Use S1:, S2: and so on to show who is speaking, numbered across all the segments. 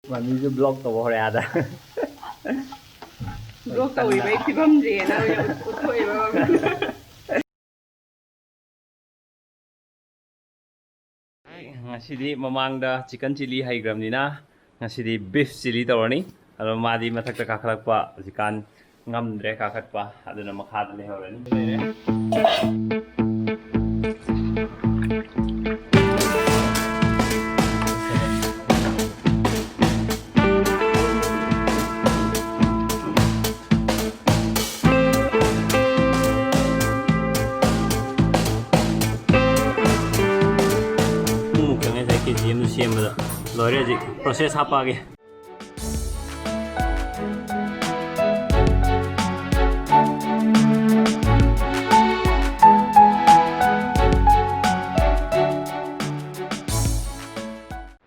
S1: ꯃꯃꯤꯁꯨ block ꯇꯧꯕ ꯍꯧꯔꯦ ꯑꯥꯗ
S2: ꯕ꯭ꯂꯣꯛ ꯇꯧꯔꯤꯕꯩ ꯐꯤꯕꯝꯁꯦꯅ ꯎꯠꯊꯣꯛꯑꯦꯕ
S1: ꯉꯁꯤꯗꯤ ꯃꯃꯥꯡꯗ ꯆꯤꯀꯟ ꯆꯤꯂꯤ ꯍꯩꯈ꯭ꯔꯕꯅꯤꯅ ꯉꯁꯤꯗꯤ ꯕꯤꯐ ꯆꯤꯂꯤ ꯇꯧꯔꯅꯤ ꯑꯗꯣ ꯃꯥꯗꯤ ꯃꯊꯛꯇ ꯀꯥꯈꯠꯂꯛꯄ ꯍꯧꯖꯤꯛꯀꯥꯟ ꯉꯝꯗ꯭ꯔꯦ ꯀꯥꯈꯠꯄ ꯑꯗꯨꯅ ꯃꯈꯥꯗ ꯂꯩꯍꯧꯔꯅꯤ KG ꯑꯃ ꯁꯦꯝꯕꯗ ꯂꯣꯏꯔꯦ ꯍꯧꯖꯤꯛ ꯄ꯭ꯔꯣꯁꯦꯁ ꯍꯥꯞꯄꯛꯑꯒꯦ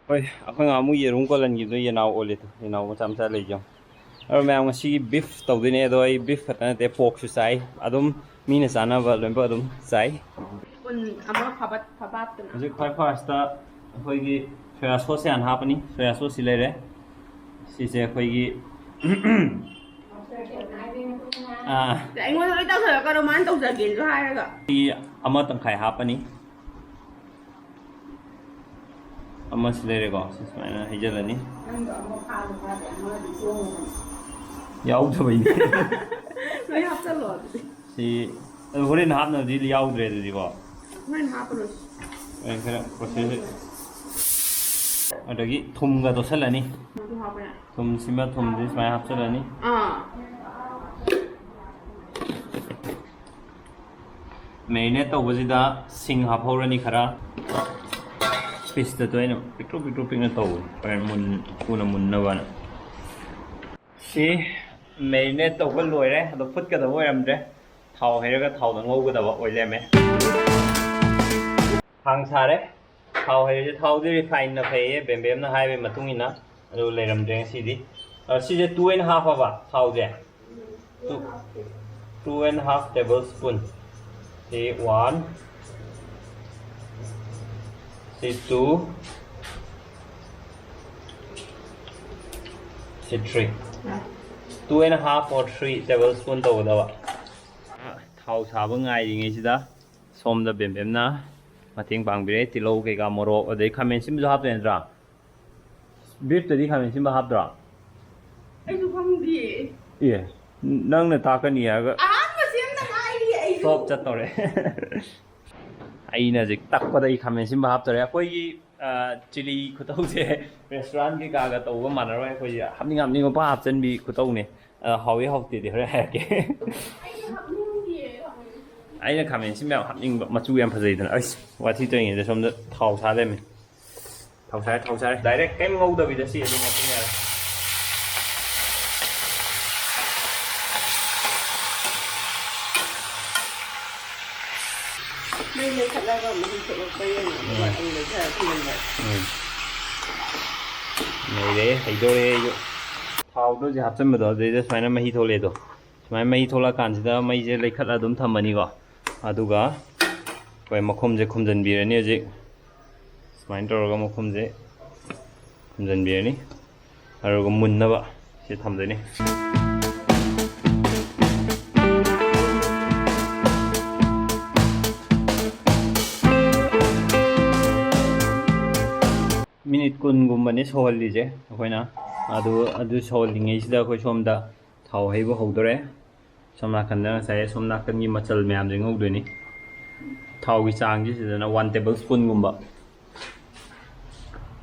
S1: ꯍꯣꯏ ꯑꯩꯈꯣꯏ ꯉꯥꯃꯨꯛ ꯌꯦꯔꯨꯝ ꯀꯣꯜꯍꯟꯈꯤꯕꯗꯣ ꯌꯦꯅꯥꯎ ꯑꯣꯜꯂꯦꯗꯣ ꯌꯦꯅꯥꯎ ꯃꯆꯥ ꯃꯆꯥ ꯂꯩꯖꯧ ꯑꯗꯣ ꯃꯌꯥꯝ ꯉꯁꯤꯒꯤ ꯕꯤꯐ ꯇꯧꯗꯣꯏꯅꯦ ꯑꯗꯣ ꯑꯩ ꯕꯤꯐ ꯈꯛꯇ ꯅꯠꯇꯦ ꯄꯣꯛꯁꯨ ꯆꯥꯏ ꯑꯗꯨꯝ ꯃꯤꯅ ꯆꯥꯅꯕ ꯂꯣꯏꯅꯃꯛ ꯑꯗꯨꯝ ꯆꯥꯏ ꯍꯧꯖꯤꯛ ꯈ꯭ꯋꯥꯏ ꯐꯥꯔꯁꯇ ꯑꯩꯈꯣꯏꯒꯤ ꯁꯣꯌꯥ ꯁꯣꯁꯁꯦ ꯍꯥꯟꯅ ꯍꯥꯞꯄꯅꯤ ꯁꯣꯌꯥ ꯁꯣꯁꯁꯤ ꯂꯩꯔꯦ ꯁꯤꯁꯦ ꯑꯩꯈꯣꯏꯒꯤ
S2: ꯑꯩꯉꯣꯟꯗ ꯂꯣꯏ ꯇꯧꯁꯜꯂꯛꯀꯅꯣ ꯃꯥꯅ ꯇꯧꯖꯒꯦꯁꯨ ꯍꯥꯏꯔꯒ
S1: ꯑꯃ ꯇꯪꯈꯥꯏ ꯍꯥꯞꯄꯅꯤ ꯑꯃꯁꯤ ꯂꯩꯔꯦꯀꯣ ꯁꯤ ꯁꯨꯃꯥꯏꯅ ꯍꯩꯖꯤꯜꯂꯅꯤ ꯌꯥꯎꯗꯕꯩꯅꯤ
S2: ꯂꯣꯏ ꯍꯥꯞꯆꯜꯂꯣ ꯑꯗꯨꯗꯤ
S1: ꯁꯤ ꯍꯣꯔꯦꯟ ꯍꯥꯞꯅꯕꯗꯤ ꯌꯥꯎꯗ꯭ꯔꯦ ꯑꯗꯨꯗꯤꯀꯣ
S2: ꯍꯣꯔꯦꯟ ꯍꯥꯞꯄꯔꯣꯏ
S1: ꯍꯣꯔꯦꯟ ꯈꯔ ꯄ꯭ꯔꯣꯁꯦꯁ ꯑꯗꯒꯤ ꯊꯨꯝꯒ ꯇꯣꯠꯁꯜꯂꯅꯤ ꯊꯨꯝꯁꯤꯃ ꯊꯨꯝꯁꯤ ꯁꯨꯃꯥꯏꯅ ꯍꯥꯞꯆꯜꯂꯅꯤ ꯃꯦꯔꯤꯅꯦꯠ ꯇꯧꯕꯁꯤꯗ ꯁꯤꯡ ꯍꯥꯞꯍꯧꯔꯅꯤ ꯈꯔ ꯄꯤꯁꯇ ꯑꯩꯅ ꯄꯤꯛꯇ꯭ꯔꯨ ꯄꯤꯛꯅ ꯇꯧꯕ ꯍꯣꯔꯦꯟ ꯊꯨꯅ ꯃꯨꯟꯅꯕꯅ ꯁꯤ ꯃꯦꯔꯤꯅꯦꯠ ꯇꯧꯕ ꯂꯣꯏꯔꯦ ꯑꯗꯣ ꯐꯨꯠꯀꯗꯕ ꯑꯣꯏꯔꯝꯗ꯭ꯔꯦ ꯊꯥꯎ ꯍꯩꯔꯒ ꯊꯥꯎꯗ ꯉꯧꯒꯗꯕ ꯑꯣꯏ ꯂꯩꯔꯝꯃꯦ ꯊꯥꯡ ꯁꯥꯔꯦ ꯊꯥꯎ ꯍꯩꯔꯤꯁꯦ ꯊꯥꯎꯗꯤ ꯔꯤꯐꯥꯏꯟꯅ ꯐꯩꯌꯦ ꯕꯦꯝꯕꯦꯝꯅ ꯍꯥꯏꯕꯒꯤ ꯃꯇꯨꯡ ꯏꯟꯅ ꯑꯗꯨ ꯂꯩꯔꯝꯗ꯭ꯔꯦ ꯉꯁꯤꯗꯤ ꯁꯤꯁꯦ 2.5 ꯍꯥꯞꯄꯕ ꯊꯥꯎꯁꯦ 2.5 ꯇꯦꯕꯜ ꯁ꯭ꯄꯨꯟ ꯁꯤ 1 ꯁꯤ 2 ꯁꯤ 3 2.5 or 3 ꯇꯦꯕꯜ ꯁ꯭ꯄꯨꯟ ꯇꯧꯒꯗꯕ ꯊꯥꯎ ꯁꯥꯕ ꯉꯥꯏꯔꯤꯉꯩꯁꯤꯗ ꯁꯣꯝꯗ ꯕꯦꯝꯕꯦꯝꯅ ꯃꯇꯦꯡ ꯄꯥꯡꯕꯤꯔꯦ ꯇꯤꯜꯍꯧ ꯀꯩꯀꯥ ꯃꯣꯔꯣꯛ ꯑꯗꯩ ꯈꯥꯃꯦꯟ ꯑꯁꯤꯟꯕꯁꯨ ꯍꯥꯞꯇꯣꯏ ꯅꯠꯇ꯭ꯔꯥ ꯕꯤꯐꯇꯗꯤ ꯈꯥꯃꯦꯟ ꯑꯁꯤꯟꯕ ꯍꯥꯞꯇ꯭ꯔꯣ
S2: ꯑꯩꯁꯨ ꯈꯪꯗꯤꯌꯦ
S1: ꯑꯦ ꯅꯪꯅ ꯇꯥꯛꯀꯅꯤ ꯍꯥꯏꯔꯒ
S2: ꯑꯍꯥꯟꯕ ꯁꯦꯝꯗ ꯉꯥꯏꯔꯤ ꯑꯩꯁꯨ
S1: ꯁꯣꯞ ꯆꯠꯇꯧꯔꯦ ꯑꯩꯅ ꯍꯧꯖꯤꯛ ꯇꯛꯄꯗ ꯑꯩ ꯈꯥꯃꯦꯟ ꯑꯁꯤꯟꯕ ꯍꯥꯞꯇꯣꯔꯦ ꯑꯩꯈꯣꯏꯒꯤ ꯆꯤꯂꯤ ꯈꯨꯇꯧꯁꯦ ꯔꯦꯁꯇꯨꯔꯥꯟ ꯀꯩꯀꯥꯒ ꯇꯧꯕ ꯃꯥꯟꯅꯔꯣꯏ ꯑꯩꯈꯣꯏꯁꯦ ꯍꯥꯞꯅꯤꯡꯕ ꯄꯥ ꯍꯥꯞꯆꯤꯟꯕꯤ ꯈꯨꯇꯧꯅꯦ ꯍꯥꯎꯋꯤ ꯍꯥꯎꯇꯦꯗꯤ ꯍꯣꯔꯦꯟ ꯍꯥꯏꯔꯛꯀꯦ ꯑꯩꯅ ꯈꯥꯃꯦꯟ ꯑꯁꯤꯟꯕ ꯌꯥꯝ ꯍꯥꯞꯅꯤꯡꯕ ꯃꯆꯨ ꯌꯥꯝ ꯐꯖꯩꯗꯅ ꯑꯩꯁ ꯋꯥꯊꯤ ꯇꯧꯔꯤꯉꯩꯗ ꯁꯣꯝꯗ ꯊꯥꯎ ꯁꯥ ꯂꯩꯔꯝꯃꯦ ꯊꯥꯎ ꯁꯥꯔꯦ ꯗꯥꯏꯔꯦꯛ ꯀꯩꯝ ꯉꯧꯗꯕꯤꯗ ꯁꯤ ꯑꯗꯨꯝ ꯍꯥꯞꯆꯤꯟ ꯌꯥꯔꯦ
S2: ꯃꯩ ꯂꯩꯈꯠꯂꯒ ꯃꯍꯤ ꯊꯣꯛꯂꯛꯄ ꯌꯦꯡꯉꯣ ꯑꯩ ꯂꯩꯊꯔ ꯊꯝꯃꯝꯕ
S1: ꯂꯩꯔꯦ ꯍꯩꯗꯣꯔꯦ ꯑꯩꯁꯨ ꯊꯥꯎꯗꯣ ꯍꯧꯖꯤꯛ ꯍꯥꯞꯆꯤꯟꯕꯗꯣ ꯑꯗꯨꯗꯩꯗ ꯁꯨꯃꯥꯏꯅ ꯃꯍꯤ ꯊꯣꯛꯂꯛꯑꯦꯗꯣ ꯁꯨꯃꯥꯏꯅ ꯃꯍꯤ ꯊꯣꯛꯂꯛꯑꯀꯥꯟꯁꯤꯗ ꯃꯩꯁꯦ ꯂꯩꯈꯠꯂ ꯑꯗꯨꯝ ꯊꯝꯃꯅꯤꯀꯣ ꯑꯗꯨꯒ ꯑꯩꯈꯣꯏ ꯃꯈꯨꯝꯁꯦ ꯈꯨꯝꯖꯤꯟꯕꯤꯔꯅꯤ ꯍꯧꯖꯤꯛ ꯁꯨꯃꯥꯏꯅ ꯇꯧꯔꯒ ꯃꯈꯨꯝꯁꯦ ꯈꯨꯝꯖꯤꯟꯕꯤꯔꯅꯤ ꯑꯗꯨꯒ ꯃꯨꯟꯅꯕ ꯁꯤ ꯊꯝꯗꯣꯏꯅꯤ ꯃꯤꯅꯤꯠ 10ꯒꯨꯝꯕꯅꯦ ꯁꯧꯍꯜꯂꯤꯁꯦ ꯑꯩꯈꯣꯏꯅ ꯑꯗꯨ ꯁꯧꯍꯜꯂꯤꯉꯩꯁꯤꯗ ꯑꯩꯈꯣꯏ ꯁꯣꯝꯗ ꯊꯥꯎ ꯍꯩꯕ ꯍꯧꯗꯣꯔꯦ ꯁꯣꯝ ꯅꯥꯀꯟꯗ ꯉꯁꯥꯏ ꯁꯣꯝ ꯅꯥꯀꯟꯒꯤ ꯃꯆꯜ ꯃꯌꯥꯝꯁꯦ ꯉꯧꯗꯣꯏꯅꯤ ꯊꯥꯎꯒꯤ ꯆꯥꯡꯁꯤ ꯁꯤꯗꯅ 1 ꯇꯦꯕꯜ ꯁ꯭ꯄꯨꯟꯒꯨꯝꯕ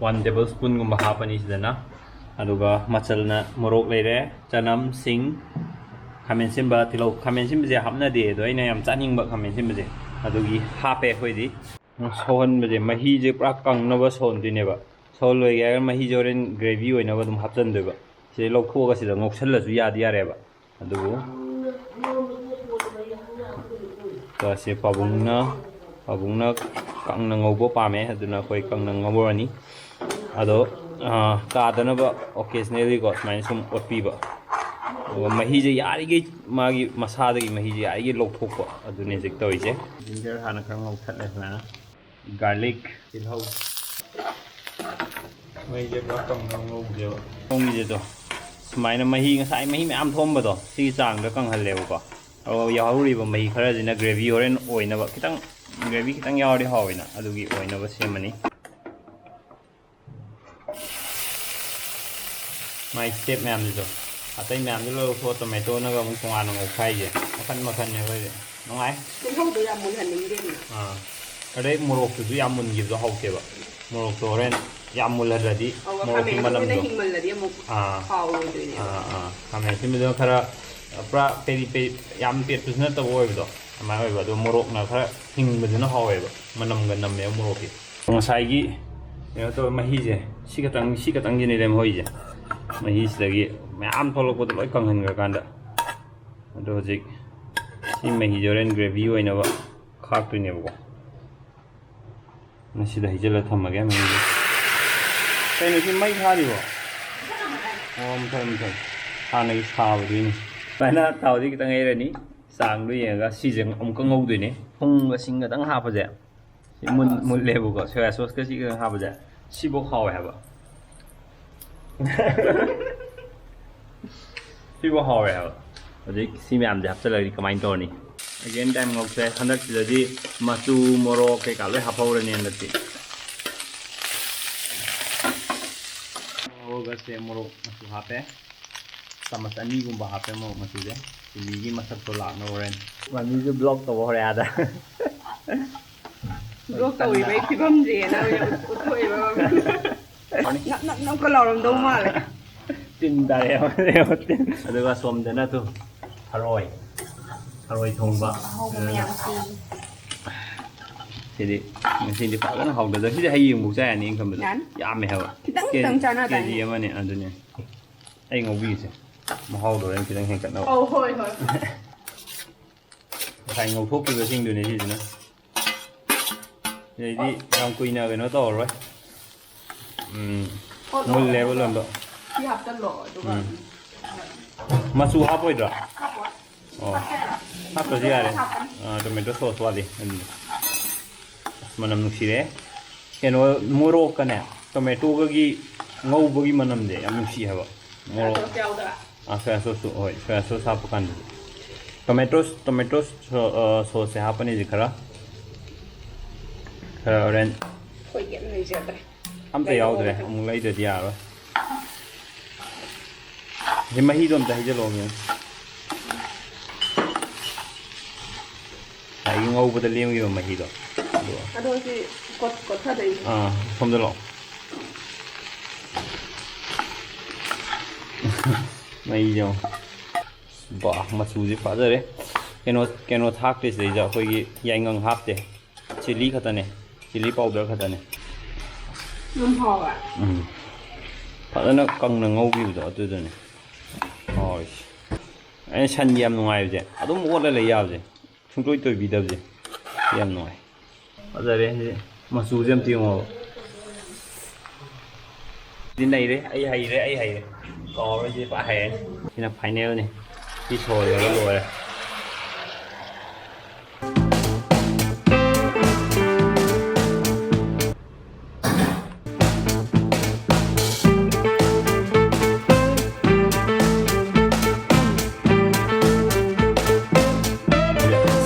S1: 1 ꯇꯦꯕꯜ ꯁ꯭ꯄꯨꯟꯒꯨꯝꯕ ꯍꯥꯞꯄꯅꯤ ꯁꯤꯗꯅ ꯑꯗꯨꯒ ꯃꯆꯜꯅ ꯃꯣꯔꯣꯛ ꯂꯩꯔꯦ ꯆꯅꯝ ꯁꯤꯡ ꯈꯥꯃꯦꯟ ꯑꯁꯤꯟꯕ ꯇꯤꯜꯍꯧ ꯈꯥꯃꯦꯟ ꯑꯁꯤꯟꯕꯁꯦ ꯍꯥꯞꯅꯗꯦ ꯑꯗꯣ ꯑꯩꯅ ꯌꯥꯝ ꯆꯥꯅꯤꯡꯕ ꯈꯥꯃꯦꯟ ꯑꯁꯤꯟꯕꯁꯦ ꯑꯗꯨꯒꯤ ꯍꯥꯞꯄꯦ ꯑꯩꯈꯣꯏꯗꯤ ꯁꯧꯍꯟꯕꯁꯦ ꯃꯍꯤꯁꯦ ꯄꯨꯔా ꯀꯪꯅꯕ ꯁꯧꯍꯟꯗꯣꯏꯅꯦꯕ ꯁꯧꯍꯜꯂꯣꯏꯒꯦ ꯍꯥꯏꯔꯒ ꯃꯍꯤꯁꯦ ꯍꯣꯔꯦꯟ ꯒ꯭ꯔꯦꯚꯤ ꯑꯣꯏꯅꯕ ꯑꯗꯨꯝ ꯍꯥꯞꯆꯤꯟꯗꯣꯏꯕ ꯁꯤꯗꯩ ꯂꯧꯊꯣꯛꯑꯒ ꯁꯤꯗ ꯉꯧꯁꯜꯂꯁꯨ ꯌꯥꯗꯤ ꯌꯥꯔꯦꯕ ꯑꯗꯨꯕꯨ ꯁꯤ ꯄꯥꯕꯨꯡꯅ ꯀꯪꯅ ꯉꯧꯕ ꯄꯥꯝꯃꯦ ꯑꯗꯨꯅ ꯑꯩꯈꯣই ꯀꯪꯅ ꯉꯧꯔꯅꯤ ꯑꯗꯣ ꯀꯥꯗꯅꯕ ꯑꯣꯀꯦꯖꯅꯦꯜꯂꯤꯀꯣ ꯁꯨꯃꯥꯏꯅ ꯁꯨꯝ ꯑꯣꯠꯄꯤꯕ ꯑꯗꯨꯒ ꯃꯍꯤꯁꯦ ꯌꯥꯔꯤꯈꯩ ꯃꯥꯒꯤ ꯃꯁꯥꯗꯒꯤ ꯃꯍꯤꯁꯦ ꯌꯥꯔꯤꯈꯩ ꯂꯧꯊꯣꯛꯄ ꯑꯗꯨꯅꯦ ꯍꯧꯖꯤꯛ ꯇꯧꯔꯤꯁꯦ ꯖꯤꯟꯖꯔ ꯍꯥꯟꯅ ꯈꯔ ꯉꯧꯊꯠꯂꯦ ꯁꯨꯃꯥꯏꯅ ꯒꯥꯔꯂꯤꯛ ꯇꯤꯜꯍꯧ ꯃꯩꯁꯦ ꯄꯨꯔꯥ ꯀꯪꯅ ꯉꯧꯗꯦꯕ ꯊꯣꯡꯉꯤꯁꯦꯗꯣ ꯁꯨꯃꯥꯏꯅ ꯃꯍꯤ ꯉꯁꯥꯏ ꯃꯍꯤ ꯃꯌꯥꯝ ꯊꯣꯡꯕꯗꯣ ꯁꯤꯒꯤ ꯆꯥꯡꯗ ꯀꯪꯍꯜꯂꯦꯕꯀꯣ ꯑꯗꯨꯒ ꯌꯥꯎꯍꯧꯔꯤꯕ ꯃꯍꯤ ꯈꯔꯁꯤꯅ ꯒ꯭ꯔꯦꯚꯤ ꯍꯣꯔꯦꯟ ꯑꯣꯏꯅꯕ ꯈꯤꯇꯪ ꯒ꯭ꯔꯦꯚꯤ ꯈꯤꯇꯪ ꯌꯥꯎꯔꯗꯤ ꯍꯥꯎꯋꯤꯅ ꯑꯗꯨꯒꯤ ꯑꯣꯏꯅꯕ ꯁꯦꯝꯃꯅꯤ ꯃꯥꯏ ꯁ꯭ꯇꯦꯞ ꯃꯌꯥꯝꯁꯤꯗꯣ ꯑꯇꯩ ꯃꯌꯥꯝꯗꯨ ꯂꯧꯊꯣꯛꯑ ꯇꯣꯃꯦꯇꯣꯅꯒ ꯑꯃꯨꯛ ꯇꯣꯉꯥꯟꯅ ꯉꯧꯈꯥꯏꯁꯦ ꯃꯈꯟ ꯃꯈꯟꯅꯦ ꯑꯩꯈꯣꯏꯁꯦ ꯅꯨꯡꯉꯥꯏ
S2: ꯇꯤꯜꯍꯧꯗꯣ ꯌꯥꯝ ꯃꯨꯜꯍꯟꯅꯤꯡꯗꯦꯅꯦ
S1: ꯑꯗꯩ ꯃꯣꯔꯣꯛꯇꯨꯁꯨ ꯌꯥꯝ ꯃꯨꯟꯈꯤꯕꯗꯣ ꯍꯧꯇꯦꯕ ꯃꯣꯔꯣꯛꯇꯣ ꯍꯣꯔꯦꯟ ꯌꯥꯝ ꯃꯨꯜꯍꯜꯂꯗꯤ ꯃꯣꯔꯣꯛꯀꯤ ꯃꯅꯝꯗꯣ
S2: ꯍꯤꯡꯃꯜꯂꯗꯤ ꯑꯃꯨꯛ ꯍꯥꯎꯔꯣꯏꯗꯣꯏꯅꯦꯕ
S1: ꯈꯥꯃꯦꯟ ꯑꯁꯤꯟꯕꯗꯨꯅ ꯈꯔ ꯄꯨꯔꯥ ꯄꯦꯔꯤ ꯄꯦꯔꯤ ꯌꯥꯝ ꯄꯦꯠꯄꯁꯨ ꯅꯠꯇꯕ ꯑꯣꯏꯕꯗꯣ ꯑꯗꯨꯃꯥꯏꯅ ꯑꯣꯏꯕ ꯑꯗꯣ ꯃꯣꯔꯣꯛꯅ ꯈꯔ ꯍꯤꯡꯕꯗꯨꯅ ꯍꯥꯎꯋꯦꯕ ꯃꯅꯝꯒ ꯅꯝꯃꯦꯕ ꯃꯣꯔꯣꯛꯀꯤ ꯉꯁꯥꯏꯒꯤ ꯀꯩꯅꯣ ꯇꯧꯕ ꯃꯍꯤꯁꯦ ꯁꯤ ꯈꯛꯇꯪꯒꯤꯅꯦ ꯂꯦꯝꯍꯧꯔꯤꯁꯦ ꯃꯍꯤꯁꯤꯗꯒꯤ ꯃꯌꯥꯝ ꯊꯣꯛꯂꯛꯄꯗꯣ ꯂꯣꯏ ꯀꯪꯍꯟꯈ꯭ꯔꯀꯥꯟꯗ ꯑꯗꯣ ꯍꯧꯖꯤꯛ ꯁꯤ ꯃꯍꯤꯁꯦ ꯍꯣꯔꯦꯟ ꯒ꯭ꯔꯦꯚꯤ ꯑꯣꯏꯅꯕ ꯈꯥꯛꯇꯣꯏꯅꯦꯕꯀꯣ ꯃꯁꯤꯗ ꯍꯩꯖꯤꯜꯂ ꯊꯝꯃꯒꯦ ꯃꯍꯤꯁꯦ ꯀꯩꯅꯣ ꯁꯤ ꯃꯩ ꯊꯥꯔꯤꯕꯣ ꯑꯣ ꯃꯊꯪ ꯍꯥꯟꯅꯒꯤ ꯁꯥꯕꯗꯨꯏꯅꯤ ꯁꯨꯃꯥꯏꯅ ꯊꯥꯎꯗꯤ ꯈꯤꯇꯪ ꯍꯩꯔꯅꯤ ꯆꯥꯡꯗꯣ ꯌꯦꯡꯉꯒ ꯁꯤꯁꯦ ꯑꯃꯨꯛꯀ ꯉꯧꯗꯣꯏꯅꯦ ꯊꯨꯝꯒ ꯁꯤꯡ ꯈꯛꯇꯪ ꯍꯥꯞꯄꯁꯦ ꯁꯤ ꯃꯨꯜꯂꯦꯕꯀꯣ ꯁꯣꯌꯥ ꯁꯣꯁꯀ ꯁꯤ ꯈꯛꯇꯪ ꯍꯥꯞꯄꯁꯦ ꯁꯤꯐꯥꯎ ꯍꯥꯎꯋꯦ ꯍꯥꯏꯕ ꯁꯤꯐꯥꯎ ꯍꯥꯎꯋꯦ ꯍꯥꯏꯕ ꯍꯧꯖꯤꯛ ꯁꯤ ꯃꯌꯥꯝꯁꯦ ꯍꯥꯞꯆꯤꯜꯂꯒꯗꯤ ꯀꯃꯥꯏꯅ ꯇꯧꯔꯅꯤ ꯑꯒꯦꯟ ꯇꯥꯏꯝ ꯉꯧꯁꯦ ꯍꯟꯗꯛꯁꯤꯗꯗꯤ ꯃꯆꯨ ꯃꯣꯔꯣꯛ ꯀꯩꯀꯥ ꯂꯣꯏ ꯍꯥꯞꯍꯧꯔꯅꯤ ꯍꯟꯗꯛꯇꯤ ꯉꯧꯔꯒꯁꯦ ꯃꯣꯔꯣꯛ ꯃꯆꯨ ꯍꯥꯞꯄꯦ ꯆꯥꯃꯁ 2ꯒꯨꯝꯕ ꯍꯥꯞꯄꯦ ꯃꯣꯔꯣꯛ ꯃꯆꯨꯁꯦ ꯆꯤꯜꯂꯤꯒꯤ ꯃꯁꯛꯇꯣ ꯂꯥꯛꯅꯕ ꯍꯣꯔꯦꯟ ꯃꯃꯤꯁꯨ ꯕ꯭ꯂꯣꯛ ꯇꯧꯕ ꯍꯧꯔꯦ ꯑꯥꯗ
S2: ꯕ꯭ꯂꯣꯛ ꯇꯧꯔꯤꯕꯩ ꯐꯤꯕꯝꯁꯦꯅ ꯎꯠꯊꯣꯛꯏꯕ ꯅꯞ ꯅꯞꯀ ꯂꯥꯎꯔꯝꯗꯧ ꯃꯥꯜꯂꯦ
S1: ꯇꯤꯟ ꯇꯥꯔꯦ ꯑꯗꯨꯒ ꯁꯣꯝꯗꯅ ꯊꯔꯣꯏ ꯊꯣꯡꯕ ꯁꯤꯗꯤ ꯉꯁꯤꯗꯤ ꯐꯖꯅ ꯍꯥꯎꯗꯗ ꯁꯤꯗꯤ ꯍꯌꯦꯡꯐꯥꯎ ꯆꯥ ꯌꯥꯅꯤ ꯈꯟꯕꯗꯣ ꯌꯥꯝꯃꯦ ꯍꯥꯏꯕ ꯀꯦꯖꯤ ꯑꯃꯅꯦ ꯑꯗꯨꯅꯦ ꯑꯩ ꯉꯧꯕꯤꯒꯤꯁꯦ ꯃꯍꯥꯎꯗꯣ ꯍꯣꯔꯦꯟ ꯈꯤꯇꯪ ꯍꯦꯟꯀꯠꯅꯕ
S2: ꯍꯣꯏ
S1: ꯉꯁꯥꯏ ꯉꯧꯊꯣꯛꯈꯤꯕꯁꯤꯡꯗꯨꯅꯦ ꯁꯤꯁꯤꯅ ꯁꯤꯗꯩꯗꯤ ꯌꯥꯝ ꯀꯨꯏꯅ ꯀꯩꯅꯣ ꯇꯧꯔꯔꯣꯏ ꯃꯨꯜꯂꯦꯕ ꯂꯣꯏꯅ
S2: ꯁꯤ ꯍꯥꯞꯆꯜꯂꯣ ꯑꯗꯨꯒ
S1: ꯃꯆꯨ ꯍꯥꯞꯄꯣꯏꯗ꯭ꯔꯣ ꯑꯣ ꯍꯥꯞꯇ꯭ꯔꯁꯨ ꯌꯥꯔꯦ ꯇꯣꯃꯦꯇꯣ ꯁꯣꯁ ꯋꯥꯠꯂꯤ ꯑꯗꯨꯗꯤ ꯃꯅꯝ ꯅꯨꯡꯁꯤꯔꯦ ꯀꯩꯅꯣ ꯃꯣꯔꯣꯛꯀꯅꯦ ꯇꯣꯃꯦꯇꯣꯒꯒꯤ ꯉꯧꯕꯒꯤ ꯃꯅꯝꯁꯦ ꯌꯥꯝ ꯅꯨꯡꯁꯤ ꯍꯥꯏꯕ ꯃꯣꯔꯣꯛ ꯁꯣꯌꯥ ꯁꯣꯁꯁꯨ ꯍꯣꯏ ꯁꯣꯌꯥ ꯁꯣꯁ ꯍꯥꯞꯄ ꯀꯥꯟꯗꯗꯤ ꯇꯣꯃꯦꯇꯣ ꯁꯣꯁꯁꯦ ꯍꯥꯞꯄꯅꯤ ꯍꯧꯖꯤꯛ ꯈꯔ ꯍꯣꯔꯦꯟ ꯑꯝꯇ ꯌꯥꯎꯗ꯭ꯔꯦ ꯑꯃꯨꯛ ꯂꯩꯗ꯭ꯔꯗꯤ ꯌꯥꯔꯣꯏ ꯁꯤ ꯃꯍꯤꯗꯣ ꯑꯝꯇ ꯍꯩꯖꯤꯜꯂꯛꯑꯣ ꯉꯁꯥꯏꯒꯤ ꯉꯧꯕꯗ ꯂꯦꯝꯈꯤꯕ ꯃꯍꯤꯗꯣ
S2: ꯑꯗꯣ ꯁꯤ ꯀꯣꯠꯊꯗꯣꯏꯅꯤ
S1: ꯁꯣꯝꯗ ꯂꯥꯛꯑꯣ ꯃꯩꯁꯦ ꯕꯥ ꯃꯆꯨꯁꯦ ꯐꯖꯔꯦ ꯀꯩꯅꯣ ꯊꯥꯛꯇꯦ ꯁꯤꯗꯩꯗ ꯑꯩꯈꯣꯏꯒꯤ ꯌꯥꯏꯉꯪ ꯍꯥꯞꯇꯦ ꯆꯤꯜꯂꯤ ꯈꯛꯇꯅꯦ ꯆꯤꯜꯂꯤ ꯄꯥꯎꯗꯔ ꯈꯛꯇꯅꯦ ꯐꯖꯅ ꯀꯪꯅ ꯉꯧꯈꯤꯕꯗꯣ ꯑꯗꯨꯗꯅꯦ ꯍꯥꯎꯔꯤꯁꯦ ꯑꯩꯅ ꯁꯟꯒꯤ ꯌꯥꯝ ꯅꯨꯡꯉꯥꯏꯕꯁꯦ ꯑꯗꯨꯝ ꯑꯣꯠꯂ ꯂꯩ ꯌꯥꯕꯁꯦ ꯁꯨꯡꯇꯣꯏ ꯇꯣꯏꯕꯤꯗꯕꯁꯦ ꯌꯥꯝ ꯅꯨꯡꯉꯥꯏ ꯐꯖꯔꯦ ꯁꯤ ꯃꯆꯨꯁꯦ ꯑꯝꯇ ꯌꯦꯡꯉꯣꯕ ꯁꯤ ꯅꯩꯔꯦ ꯑꯩ ꯍꯩꯔꯦ ꯀꯥꯎꯔꯣꯏ ꯁꯤ ꯄꯥꯛ ꯍꯩꯔꯦ ꯁꯤꯅ ꯐꯥꯏꯅꯦꯜꯅꯤ ꯁꯤ ꯁꯣꯏꯔꯒ ꯂꯣꯏꯔꯦ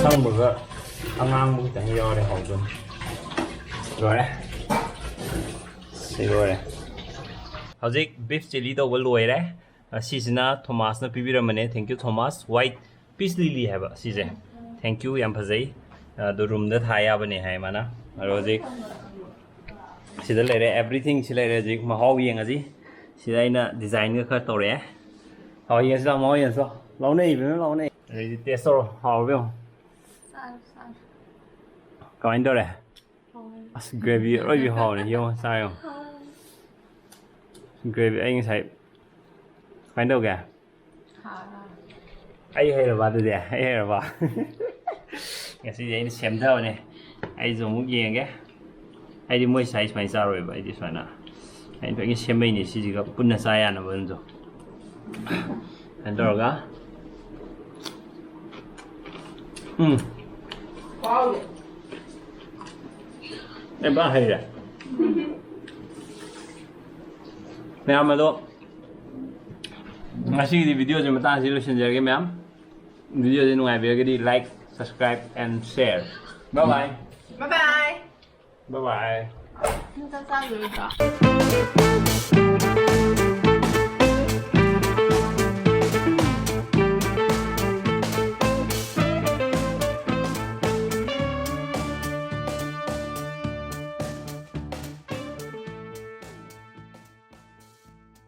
S1: ꯑꯁꯪꯕꯒ ꯑꯉꯥꯡꯕ ꯈꯤꯇꯪ ꯌꯥꯎꯔꯦ ꯍꯥꯎꯗꯣꯏꯅꯤ ꯂꯣꯏꯔꯦ ꯁꯤ ꯂꯣꯏꯔꯦ ꯍꯧꯖꯤꯛ ꯕꯤꯐ ꯆꯤꯂꯤ ꯇꯧꯕ ꯂꯣꯏꯔꯦ ꯁꯤꯁꯤꯅ ꯊꯣꯃꯥꯁꯅ ꯄꯤꯕꯤꯔꯝꯕꯅꯦ ꯊꯦꯡꯛ ꯌꯨ ꯊꯣꯃꯥꯁ ꯋꯥꯏꯠ ꯄꯤꯁ ꯂꯤꯂꯤ ꯍꯥꯏꯕ ꯁꯤꯁꯦ ꯊꯦꯡꯛ ꯌꯨ ꯌꯥꯝ ꯐꯖꯩ ꯑꯗꯣ ꯔꯨꯝꯗ ꯊꯥ ꯌꯥꯕꯅꯦ ꯍꯥꯏ ꯃꯥꯅ ꯑꯗꯣ ꯍꯧꯖꯤꯛ ꯁꯤꯗ ꯂꯩꯔꯦ ꯑꯦꯚ꯭ꯔꯤꯊꯤꯡ ꯁꯤ ꯂꯩꯔꯦ ꯍꯧꯖꯤꯛ ꯃꯍꯥꯎ ꯌꯦꯡꯉꯁꯤ ꯁꯤꯗ ꯑꯩꯅ ꯗꯤꯖꯥꯏꯟꯒ ꯈꯔ ꯇꯧꯔꯛꯑꯦ ꯍꯥꯎ ꯌꯦꯡꯁꯤ ꯂꯥꯎ ꯃꯍꯥꯎ ꯌꯦꯡꯁꯤ ꯂꯥꯎ ꯂꯥꯎꯅꯩ ꯏꯕꯦꯝꯃ ꯂꯥꯎꯅꯩ ꯑꯗꯩꯗꯤ ꯇꯦꯁ ꯇꯧꯔꯣ ꯍꯥꯎꯔꯕ ꯌꯦꯡꯉꯣ ꯀꯃꯥꯏꯅ ꯇꯧꯔꯦ ꯑꯁ ꯒ꯭ꯔꯦꯚꯤ ꯑꯔꯣꯏꯕꯤ ꯍꯥꯎꯔꯦ ꯌꯦꯡꯉꯣ ꯆꯥ ꯌꯦꯡꯉꯣ ꯒ꯭ꯔꯦꯚꯤ ꯑꯩ ꯉꯁꯥꯏ ꯀꯃꯥꯏꯅ ꯇꯧꯒꯦ ꯑꯩ ꯍꯩꯔꯕ ꯑꯗꯨꯗꯤ ꯑꯩ ꯍꯩꯔꯕ ꯉꯁꯤꯗꯤ ꯑꯩꯅ ꯁꯦꯝꯊꯕꯅꯦ ꯑꯩꯁꯨ ꯑꯃꯨꯛ ꯌꯦꯡꯒꯦ ꯑꯩꯗꯤ ꯃꯣꯏ ꯁꯨꯃꯥꯏꯅ ꯆꯥꯔꯣꯏꯕ ꯑꯩꯗꯤ ꯁꯨꯃꯥꯏꯅ ꯑꯩꯅ ꯂꯣꯏꯅ ꯁꯦꯝꯕꯩꯅꯦ ꯁꯤꯁꯤꯒ ꯄꯨꯟꯅ ꯆꯥ ꯌꯥꯅꯕ ꯑꯗꯨꯝꯁꯨ ꯁꯨꯃꯥꯏꯅ ꯇꯧꯔꯒ ꯑꯩ ꯕꯥ ꯍꯩꯔꯦ mẹ mà đó ngay khi thì video chúng ta sẽ luôn xin chào các mẹ video trên ngoài về cái đi like subscribe and share bye bye
S2: Bye bye.
S1: bye bye
S2: Nó sao rồi đó.